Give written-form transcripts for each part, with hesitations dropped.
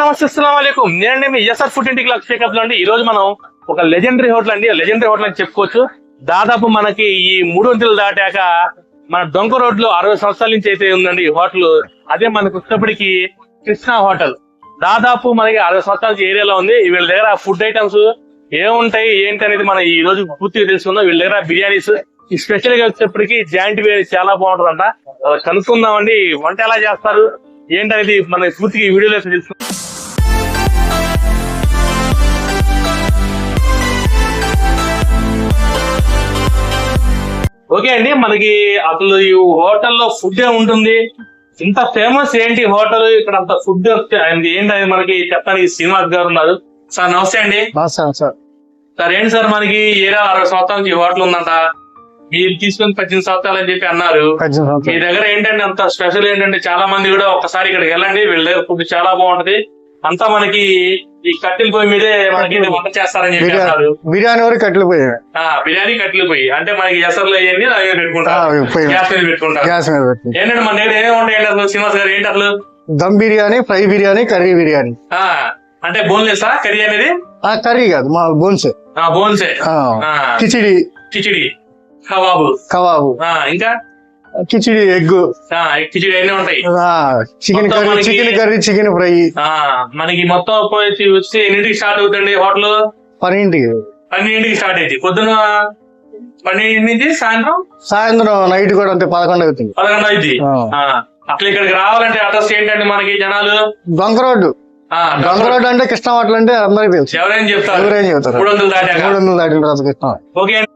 నమస్తే అస్సలాముఅలైకుం. నేనండి మీ SR food ఇంటికి లక్షేకప్ లో అండి. ఈ రోజు మనం ఒక లెజెండరీ హోటల్ అండి, లెజెండరీ హోటల్ అని చెప్పుకోవచ్చు. దాదాపు మనకి ఈ 300 దాటాక మన డొంక రోడ్ లో 60 సంవత్సరాల నుంచి అయితే ఉందండి ఈ హోటల్. అదే మనకు వచ్చేప్పటికి కృష్ణ హోటల్. దాదాపు మనకి 60 సంవత్సరాల నుంచి ఏరియాలో ఉంది. వీళ్ళ దగ్గర ఫుడ్ ఐటమ్స్ ఏముంటాయి ఏంటి అనేది మనం ఈ రోజు పూర్తిగా తెలుసుకుందాం. వీళ్ళ దగ్గర బిర్యానీస్ స్పెషల్ గా వచ్చేప్పటికి జాయింట్ బిర్యానీ చాలా బాగుంటుందంట. కనుక్కుందామండి వంట ఎలా చేస్తారు ఏంటనేది మన పూర్తిగా ఈ వీడియోలో తెలుసుకుందాం. ఓకే అండి, మనకి అసలు ఈ హోటల్లో ఫుడ్ ఉంటుంది, ఇంత ఫేమస్ ఏంటి హోటల్, ఇక్కడ అంత ఫుడ్ ఏంటి మనకి చెప్పడానికి శ్రీనివాస్ గారు ఉన్నారు. సార్ నమస్తే అండి. సార్ ఏంటి సార్ మనకి ఏరియా 60 సంవత్సరాల నుంచి హోటల్ ఉందంట, మీరు తీసుకుని 18 సంవత్సరాలు అని చెప్పి అన్నారు. మీ దగ్గర ఏంటంటే అంత స్పెషల్ ఏంటంటే చాలా మంది కూడా ఒక్కసారి ఇక్కడికి వెళ్ళండి, వీళ్ళ దగ్గర ఫుడ్ చాలా బాగుంటది. అంతా మనకి ఈ కట్టెల పొయ్యి మీదే మనకి వంట చేస్తారని చెప్పి అన్నారు. బిర్యానీ వరకు కట్టెల పొయ్యి, బిర్యానీ కట్టెల పొయ్యి అంటే మనకి ఎసర్లు అయ్యండి అవి పెట్టుకుంటారు, గ్యాస్ మీద పెట్టుకుంటారు. ఏంటంటే మన దగ్గర ఏమేమి ఉంటాయండి అసలు శ్రీనివాస్ గారు? ఏంటి అసలు? Dum biryani, fry biryani, curry biryani. అంటే బోన్లెసా కర్రీ అనేది? కర్రీ కాదు, మా బోన్సే. బోన్సే. కిచిడి, కబాబు, ఇంకా కిచిడి, ఎగ్, కిచిడి అన్నీ ఉంటాయి. Chicken curry, chicken fry. మనకి మొత్తం వచ్చి ఎన్నింటికి స్టార్ట్ అవుతుంది హోటల్? 12ంటికి స్టార్ట్ అయింది. పొద్దున 12 నుంచి సాయంత్రం నైట్ కూడా అంతే 11 అవుతుంది. 11 అయింది. అట్లా ఇక్కడికి రావాలంటే అడ్రస్ ఏంటంటే మనకి జనాలు డొంక రోడ్డు అంటే కృష్ణ హోటల్ అంటే అందరికి తెలుసు. ఎవరైనా చెప్తారు 300 దాటిన తర్వాత కృష్ణ. ఓకే అండి.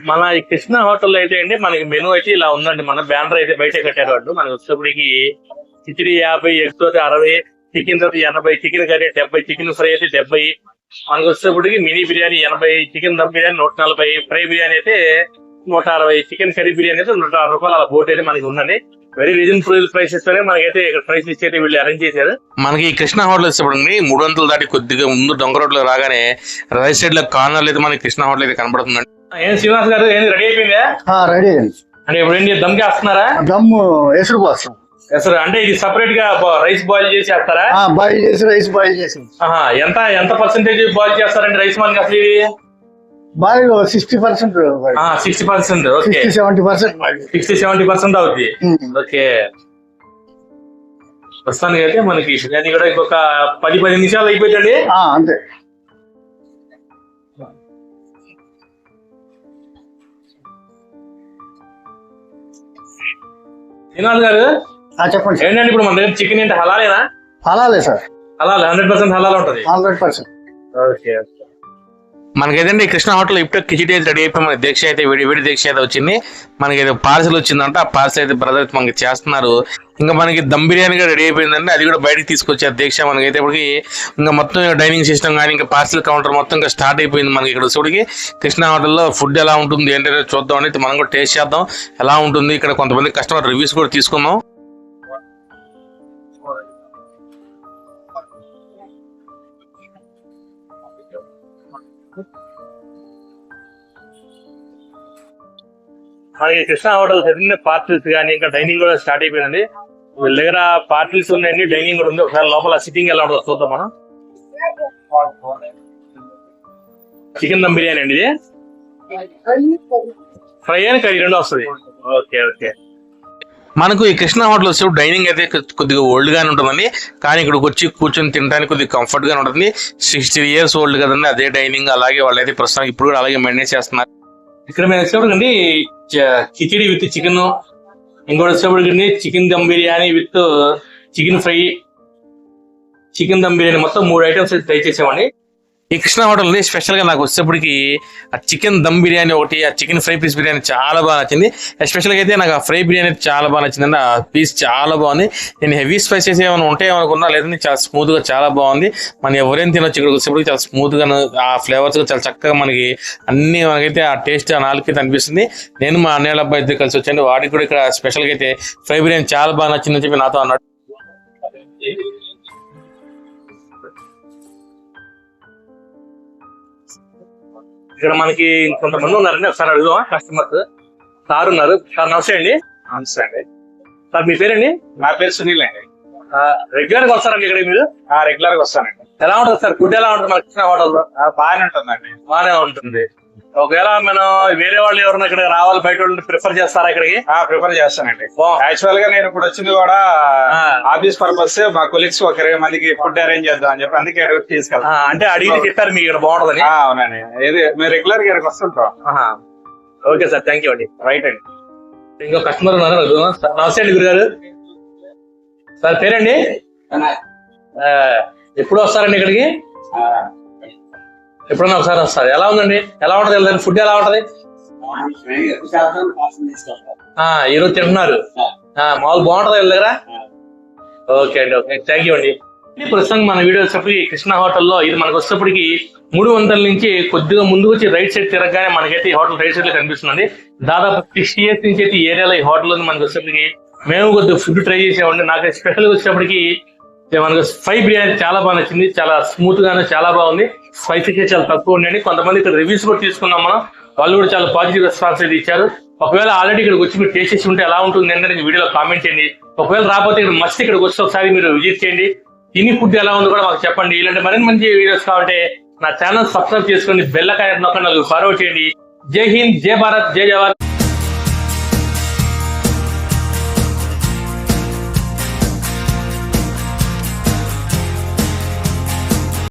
మన ఈ కృష్ణ హోటల్ అయితే అండి మనకి మెనూ అయితే ఇలా ఉందండి. మన బ్యానర్ అయితే బయట కట్టారు వాళ్ళు. మనకి వచ్చేప్పటికి కిచిడి 50, ఎగ్ తోటి 60, చికెన్ తోటి 80, చికెన్ కర్రీ 70, చికెన్ ఫ్రై అయితే 70, మనకు వచ్చేప్పటికి mini biryani 80, chicken dum biryani 140, fry biryani అయితే 160, చికెన్ కర్రీ బిర్యానీ అయితే 160 రూపాయలు అలా బోట్ అయితే మనకి ఉందండి. వెరీ రీజనబుల్ ప్రైసెస్ తోనే మనకైతే ఇక్కడ ప్రైస్ ఇచ్చి అయితే వీళ్ళు అరేంజ్ చేశారు. మనకి ఈ కృష్ణ హోటల్ వచ్చేప్పటికి 300 దాటి కొద్దిగా ముందు డొంక రోడ్ లో రాగానే రైట్ సైడ్ లో కార్నర్ అయితే మనకి కృష్ణ హోటల్ అయితే కనబడుతుందండి. ఏం శ్రీనివాస్ గారు ఏంది రెడీ అయిపోయిందా? రెడీ అయింది. అంటే ఇప్పుడు ఏంటి దమ్ చేస్తున్నారా? దమ్ ఎసురు పోస్తాం. ఎసరు అంటే ఇది సపరేట్ గా రైస్ బాయిల్ చేసి చేస్తారా? బాయిల్ చేసి రైస్ బాయిల్ చేసి. ఎంత పర్సెంటేజ్ బాయిల్ చేస్తారండి రైస్ మనకి అసలు? ఇది బాయిల్ 60%. 60%. ఓకే, 60-70% అవుతుంది. ఓకే, ప్రస్తుతానికి అయితే మనకి బిర్యానీ కూడా ఇంకొక 10 నిమిషాలు అయిపోయిందండి. అంతే. శ్రీనివాస్ గారు చెప్పండి. ఏంటంటే ఇప్పుడు మన దగ్గర చికెన్ ఏంటి హలాలేనా? హలాలే సార్, హలాల్ 100% హలాల్ ఉంటుంది. 100%. ఓకే, మనకేదండి కృష్ణ హోటల్ ఇప్పుడు కిచిడి అయితే రెడీ అయిపోయి మన దీక్ష అయితే వేడి దీక్ష అయితే వచ్చింది. మనకి ఏదో పార్సల్ వచ్చిందంట, ఆ పార్సల్ అయితే బ్రదర్ మనకి చేస్తున్నారు. ఇంకా మనకి దమ్ బిర్యానీ కూడా రెడీ అయిపోయిందండి, అది కూడా బయటకు తీసుకొచ్చారు దీక్ష. మనకైతే ఇప్పటికి ఇంకా మొత్తం డైనింగ్ సిస్టమ్ కానీ ఇంకా పార్సల్ కౌంటర్ మొత్తం ఇంకా స్టార్ట్ అయిపోయింది. మనకి ఇక్కడ వచ్చేటికి కృష్ణ హోటల్లో ఫుడ్ ఎలా ఉంటుంది ఏంటంటే చూద్దాం అని మనం కూడా టేస్ట్ చేద్దాం ఎలా ఉంటుంది. ఇక్కడ కొంతమంది కస్టమర్ రివ్యూస్ కూడా తీసుకుందాం. మనకి కృష్ణ హోటల్ చదివిన పార్టిల్స్ కానీ ఇంకా డైనింగ్ కూడా స్టార్ట్ అయిపోయిందండి. వీళ్ళ దగ్గర పార్టిల్స్ ఉన్నాయండి, డైనింగ్ కూడా ఉంది. ఒకసారి లోపల సిట్టింగ్ ఎలా ఉంటుందో చూద్దాం మనం. చికెన్ దమ్ బిర్యానీ అండి, ఇది ఫ్రై అని కర్రీ 2 వస్తుంది. ఓకే. మనకు ఈ కృష్ణ హోటల్ వచ్చే డైనింగ్ అయితే కొద్దిగా ఓల్డ్ గానే ఉంటుందండి, కానీ ఇక్కడికి వచ్చి కూర్చొని తినడానికి కొద్దిగా కంఫర్ట్ గానే ఉంటుంది. 60 years ఓల్డ్ కదండి, అదే డైనింగ్ అలాగే వాళ్ళైతే ప్రస్తుతానికి ఇప్పుడు కూడా అలాగే మెయింటైన్ చేస్తున్నారు. ఇక్కడ మేము వచ్చేప్పటికండి కిచిడి విత్ చికెన్, ఇంకోటి వచ్చేప్పటికండి chicken dum biryani with chicken fry, chicken dum biryani మొత్తం 3 ఐటమ్స్ ట్రై చేసామండి. ఈ కృష్ణ హోటల్ స్పెషల్ గా నాకు వచ్చేప్పటికి ఆ చికెన్ దమ్ బిర్యానీ ఒకటి, ఆ చికెన్ ఫ్రై పీస్ బిర్యానీ చాలా బాగా నచ్చింది. ఎస్పెషల్ గా అయితే నాకు ఆ ఫ్రై బిర్యానీ చాలా బాగా నచ్చిందండి, ఆ పీస్ చాలా బాగుంది. నేను హెవీ స్పైసెస్ ఏమైనా ఉంటాయేమనుకున్నా, లేదంటే చాలా స్మూత్ గా చాలా బాగుంది. మనం ఎవరైనా తినొచ్చు ఇక్కడ వచ్చేప్పటికి, చాలా స్మూత్ గా ఆ ఫ్లేవర్స్ చాలా చక్కగా మనకి అన్ని మనకైతే ఆ టేస్ట్ ఆ నాలుకైతే అనిపిస్తుంది. నేను మా అన్నయ్య అబ్బాయి ఇద్దరు కలిసి వచ్చాను, వాడికి కూడా ఇక్కడ స్పెషల్ గా అయితే ఫ్రై బిర్యానీ చాలా బాగా నచ్చిందని చెప్పి నాతో అన్నాడు. ఇక్కడ మనకి కొంతమంది ఉన్నారండి, ఒకసారి అడుగుదాం. కస్టమర్స్ సార్ ఉన్నారు. సార్ నమస్తే అండి. నమస్తే అండి. సార్ మీ పేరండి? నా పేరు సునీల్ అండి. రెగ్యులర్ గా వస్తారండి ఇక్కడ మీరు? రెగ్యులర్ గా వస్తానండి. ఎలా ఉంటుంది సార్ ఫుడ్? ఎలా ఉంటుంది మన కృష్ణ హోటల్లో? బాగానే ఉంటుందండి. బాగానే ఉంటుంది. ఒకవేళ మనం వేరే వాళ్ళు ఎవరైనా ఇక్కడ రావాలి, బయట వాళ్ళు ప్రిఫర్ చేస్తారా ఇక్కడికి? ప్రిఫర్ చేస్తానండి. యాక్చువల్ గా నేను ఇప్పుడు వచ్చింది కూడా ఆఫీస్ పర్పస్. మా కొలీగ్స్ ఒక 20 మందికి ఫుడ్ అరేంజ్ చేద్దాం అని చెప్పి అందుకే తీసుకెళ్తాం. అంటే అడిగి చెప్పారు మీకు ఇక్కడ బాగుంటుందని? అవునండి. ఇది మేము రెగ్యులర్ గా ఇక్కడికి వస్తుంటాం. ఓకే సార్, థ్యాంక్ యూ అండి. రైట్ అండి. ఇంకో కస్టమర్ ఉన్నారు. సార్ నమస్తే అండి గురుగారు. సార్ పేరండి? ఎప్పుడు వస్తారండి ఇక్కడికి? ఎప్పుడన్నా ఒకసారి వస్తారు. ఎలా ఉందండి? ఎలా ఉంటది ఫుడ్? ఎలా ఉంటది? ఈరోజు తింటున్నారు. మామూలు బాగుంటది వీళ్ళ దగ్గర? ఓకే అండి, ఓకే, థ్యాంక్ యూ అండి. ప్రస్తుతం మన వీడియో వచ్చేప్పటికి కృష్ణ హోటల్లో ఇది మనకు వచ్చేప్పటికి 300 నుంచి కొద్దిగా ముందుకు వచ్చి రైట్ సైడ్ తిరగగానే మనకైతే ఈ హోటల్ రైట్ సైడ్ లో కనిపిస్తుంది. దాదాపు 60 years నుంచి అయితే ఈ ఏరియాలో ఈ హోటల్ మనకు వచ్చేప్పటికి మేము కొద్దిగా ఫుడ్ ట్రై చేసామండి. నాకు స్పెషల్ వచ్చేప్పటికి మనకు ఫ్రై బిర్యానీ చాలా బాగా నచ్చింది. చాలా స్మూత్ గానే చాలా బాగుంది. స్పైసీ చాలా తక్కువ ఉండండి. కొంతమంది ఇక్కడ రివ్యూస్ కూడా తీసుకున్నాం మనం, వాళ్ళు కూడా చాలా పాజిటివ్ రెస్పాన్స్ అయితే ఇచ్చారు. ఒకవేళ ఆల్రెడీ ఇక్కడికి వచ్చి మీరు టేస్ట్ చేసి ఉంటే ఎలా ఉంటుంది అనేది వీడియోలో కామెంట్ చేయండి. ఒకవేళ రాకపోతే ఇక్కడ మస్ట్ ఇక్కడికి వచ్చి ఒకసారి మీరు విజిట్ చేయండి. తిని ఫుడ్ ఎలా ఉందో కూడా మాకు చెప్పండి. ఇలాంటి మరిన్ని మంచి వీడియోస్ కావాలంటే నా ఛానల్ సబ్స్క్రైబ్ చేసుకోండి, బెల్ ఐకాన్ నొక్కండి, ఫార్వర్డ్ చేయండి. జై హింద్, జై భారత్, జై జవాన్.